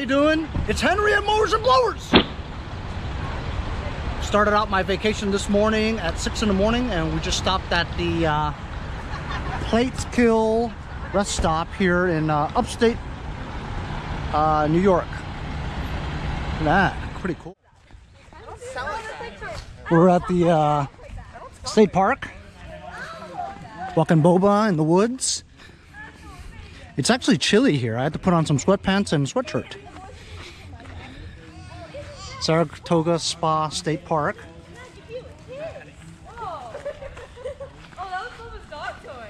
doing? It's Henry at Mowers and Blowers. Started out my vacation this morning at 6 in the morning, and we just stopped at the Platekill rest stop here in Upstate, New York. Look at that, pretty cool. We're at the state park, walking boba in the woods. It's actually chilly here. I had to put on some sweatpants and a sweatshirt. Saratoga Spa State Park. Oh, that was Boba's dog toy.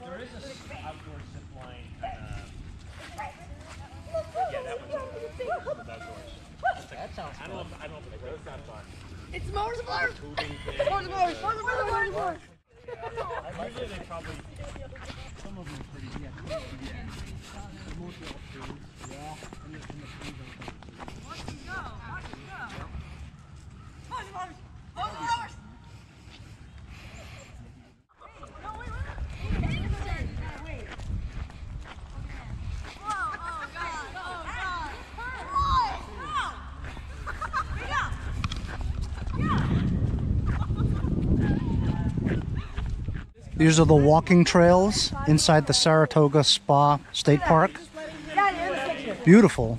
There is a outdoor zip line. Yeah, that one's outdoors. That sounds fun. I don't know if it goes that far. It's Mowers and Blowers. Mowers and Blowers. Usually they probably, some of them are pretty, yeah. These are the walking trails inside the Saratoga Spa State Park. Beautiful.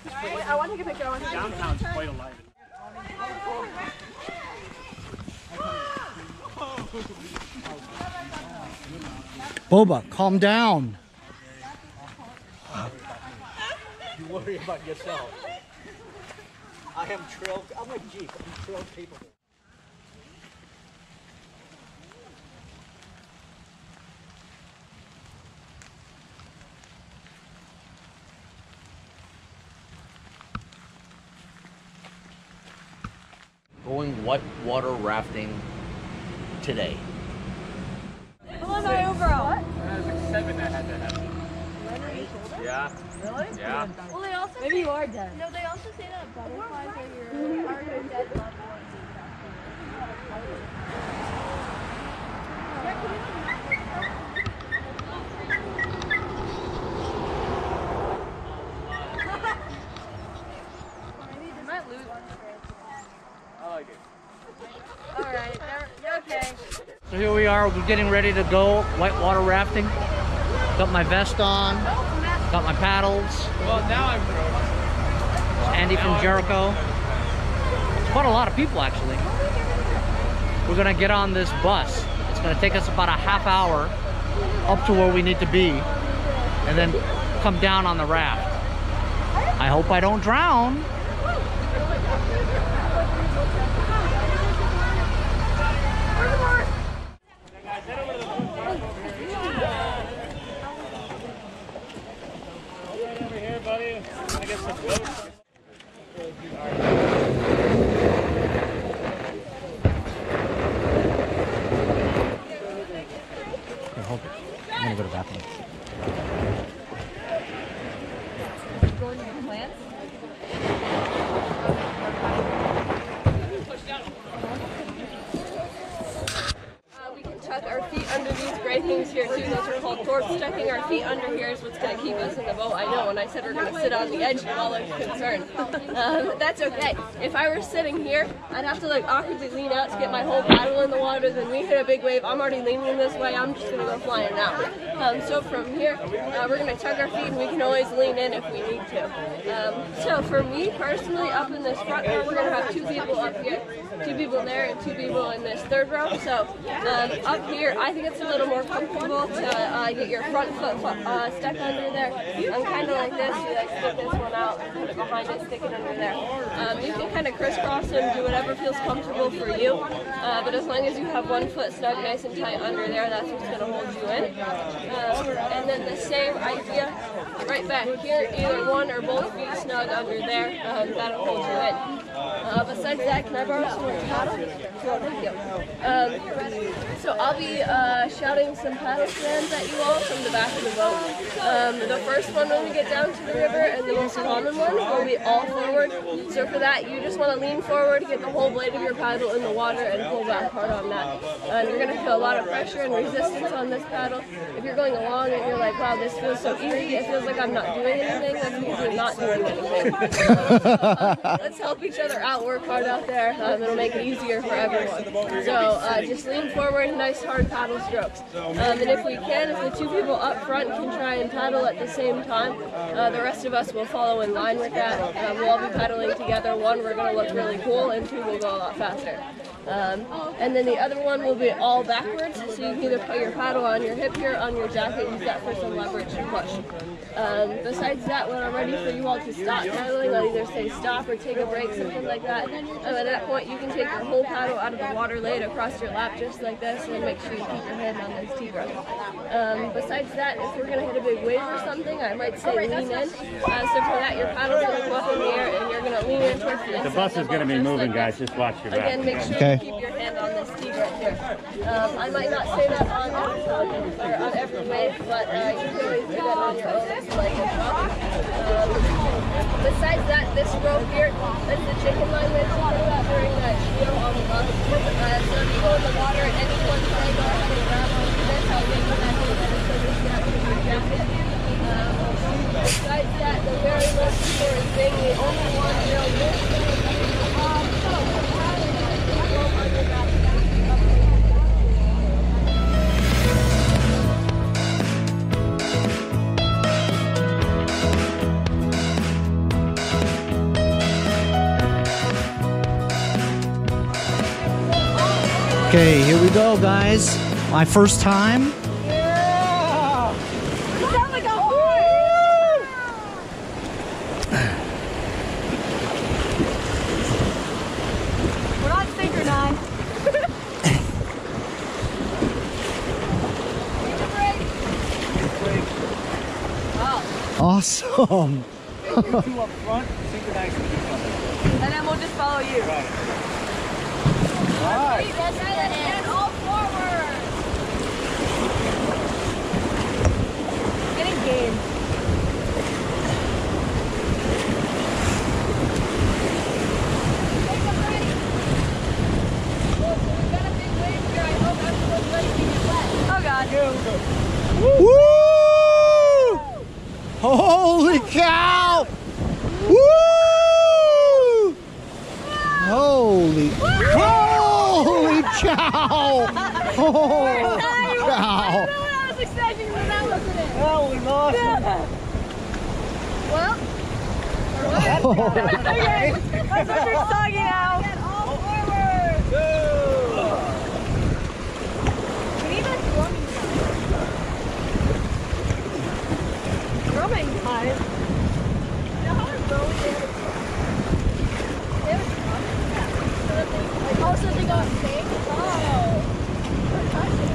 I want to take a picture. Downtown's quite alive. Boba, calm down. You worry about yourself. I'm like Jeep, I'm trail capable. Going whitewater rafting today. Pull on my overall. I was like 7 that had that happen. Yeah. Really? Yeah. Well, they also maybe you are dead. No, they also say that butterflies are your dead loved ones. You might lose one. I like it. All right, you're okay. So here we are, we're getting ready to go whitewater rafting. Got my vest on, got my paddles. Well, now I'm broke. Andy from Jericho. It's quite a lot of people actually. We're gonna get on this bus. It's gonna take us about a half hour up to where we need to be and then come down on the raft. I hope I don't drown. Over here, buddy. I get some goats. I'm gonna go to the bathroom. Going to your plants? We can tuck our feet under these gray things here too. Those are called thwarts. Tucking our feet under here is what's going to keep us in the boat. I know when I said we're going to sit on the edge, you all looked concerned. That's okay. If I were sitting here, I'd have to like awkwardly lean out to get my whole paddle in the water. Then we hit a big wave. I'm already leaning this way. I'm just going to go flying out. So from here, we're going to tug our feet and we can always lean in if we need to. So for me personally, up in this front row, we're going to have 2 people up here, 2 people there, and 2 people in this third row. So up here, I think it's a little more comfortable to get your front foot stuck under there. I'm kind of like this. You like stick this one out, put it behind it, stick it under there. You can kind of crisscross and do whatever feels comfortable for you. But as long as you have one foot snug nice and tight under there, that's what's going to hold you in. And then the same idea right back here, either one or both feet snug under there. That'll hold you in. Besides that, can I borrow someone's paddle? No, thank you. So I'll be shouting some paddle commands at you all from the back of the boat. The first one when we get down to the river, and the most common one will be all forward. So for that, you just want to lean forward, get the whole blade of your paddle in the water, and pull back hard on that. And you're going to feel a lot of pressure and resistance on this paddle. If you're going along and you're like, wow, this feels so easy, it feels like I'm not doing anything, that's because you're not doing anything. Let's help each other out, work hard out there. It'll make it easier for everyone. So just lean forward, nice hard paddle strokes. And if we can, if the two people up front can try and paddle at the same time, the rest of us will follow in line with that. We'll all be paddling together. One, we're going to look really cool, and two, we'll go a lot faster. And then the other one will be all backwards, so you can either put your paddle on your hip here, on your jacket, use that for some leverage and push. Besides that, when I'm ready for you all to stop paddling, I'll either say stop or take a break, something like that. At that point, you can take your whole paddle out of the water, lay it across your lap just like this, and make sure you keep your hand on this T-grip. Besides that, if we're going to hit a big wave or something, I might say lean in. So for that, your paddle's going to go up in the air, and you're going to lean in towards the inside. The bus is going to be moving, guys. Just watch your back. Again, make sure you keep your hand on this T-grip here. I might not say that on every wave, but you can always do that on your own if you like as well. Besides that, this rope here, that's the chicken line we talked about during that trio on the bus. So if you go in the water at any one time, go ahead and grab onto this. I'll get you back in there so this snap to your jacket. Besides that, the very most important thing, the only one real good thing is Okay, here we go, guys. My first time. yeah! You sound like a horse! We're not synchronized. Awesome. Two up front, synchronize with each other. And then we'll just follow you. Right. That's right, and all forward. Get in game. Take a break. Look, we've got a big wave here. I hope everyone's ready to get wet. Oh God. Woo! Holy cow! Woo! Holy cow! Holy cow! I was expecting when that wasn't it. That was awesome. Well, okay, my sister's soggy now. Get all forward. We need a drumming time. Drumming time? You know how we're rowing there? They have a drum? Yeah. So that they, like, also they go shake? Oh. Percussion.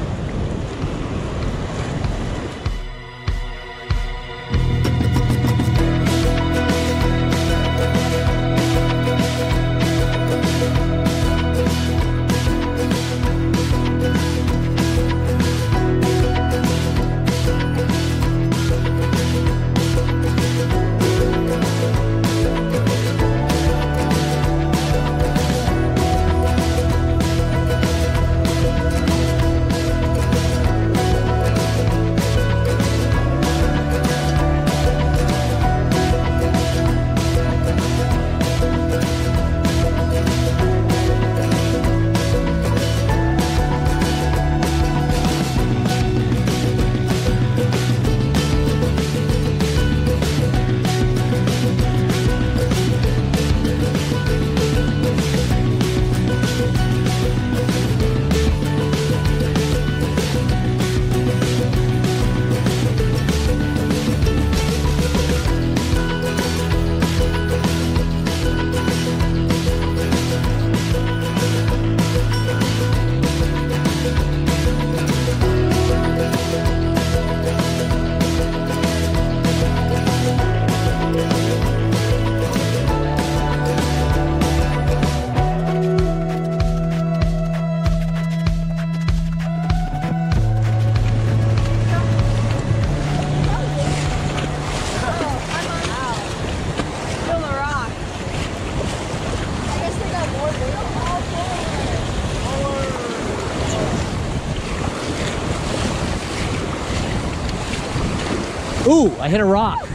Ooh, I hit a rock.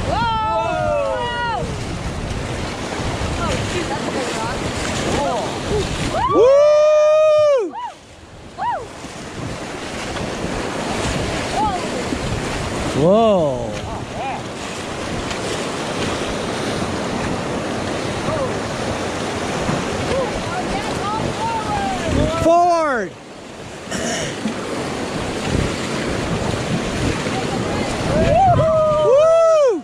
Whoa! Oh, shoot, that's a big rock. Woo! Whoa. Forward. Woo!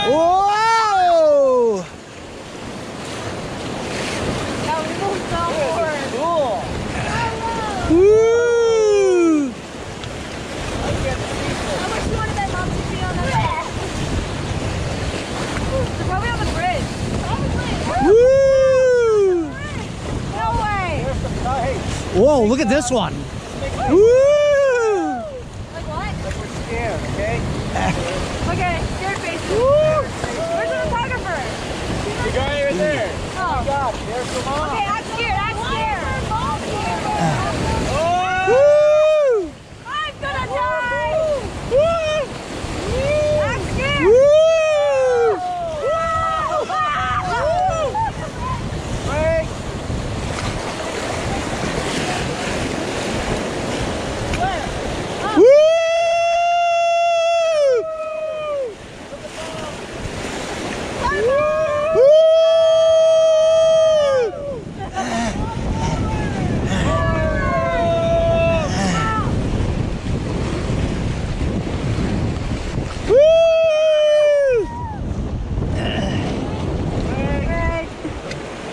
Whoa! Woo! How much do you want to bet Mom to be on that? They're probably on the bridge. Woo! No way. Whoa, look at this one. Woo! Like what? Like we're scared, okay? Okay, scared faces. Where's the photographer? The guy right there. Oh. God, there's the mom. Okay, I'm scared. I'm scared. Woo! I'm gonna die. I'm scared. Woo! Wait. Woo!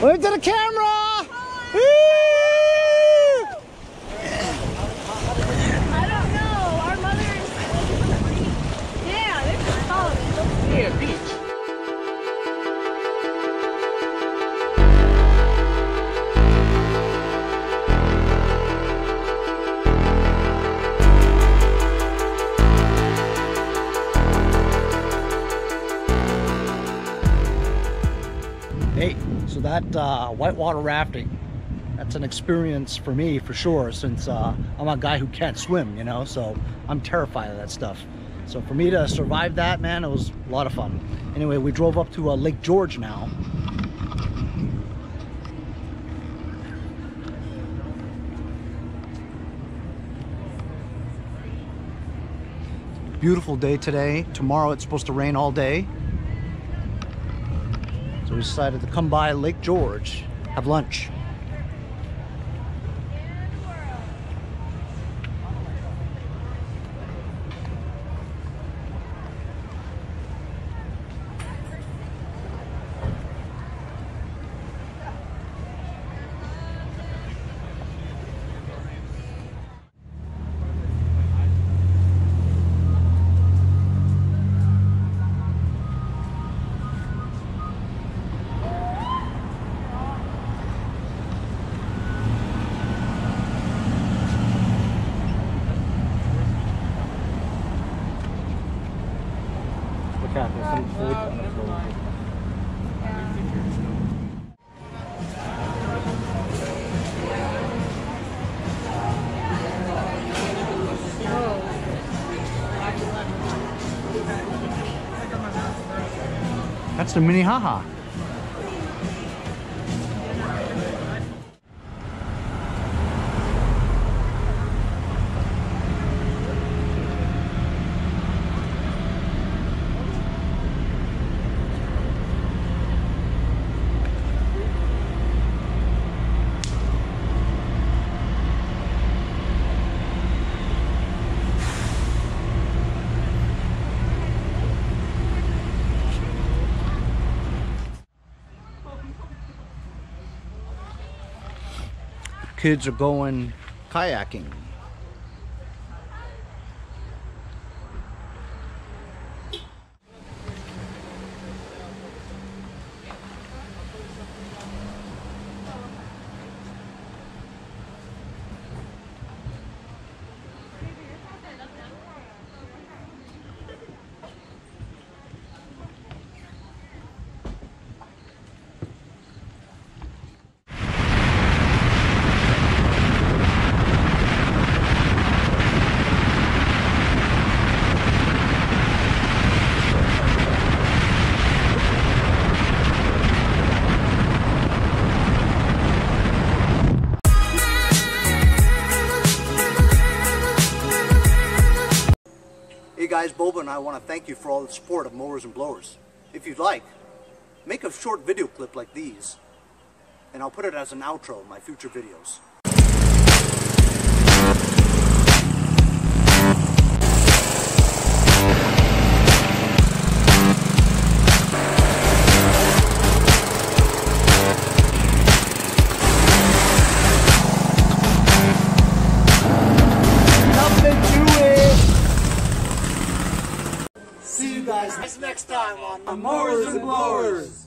Wave to the camera! Woo! I don't know. Our mother is. Yeah, they're just following me. Yeah, beach. Hey, so that whitewater rafting, that's an experience for me for sure, since I'm a guy who can't swim, you know, so I'm terrified of that stuff. So for me to survive that, man, it was a lot of fun. Anyway, we drove up to Lake George now. Beautiful day today. Tomorrow it's supposed to rain all day. So we decided to come by Lake George, have lunch. Look out, there's some food on the floor. That's the Minnehaha. Kids are going kayaking. guys, Boba and I want to thank you for all the support of Mowers and Blowers. If you'd like, make a short video clip like these, and I'll put it as an outro in my future videos. See you guys next time on the Mowers and Blowers.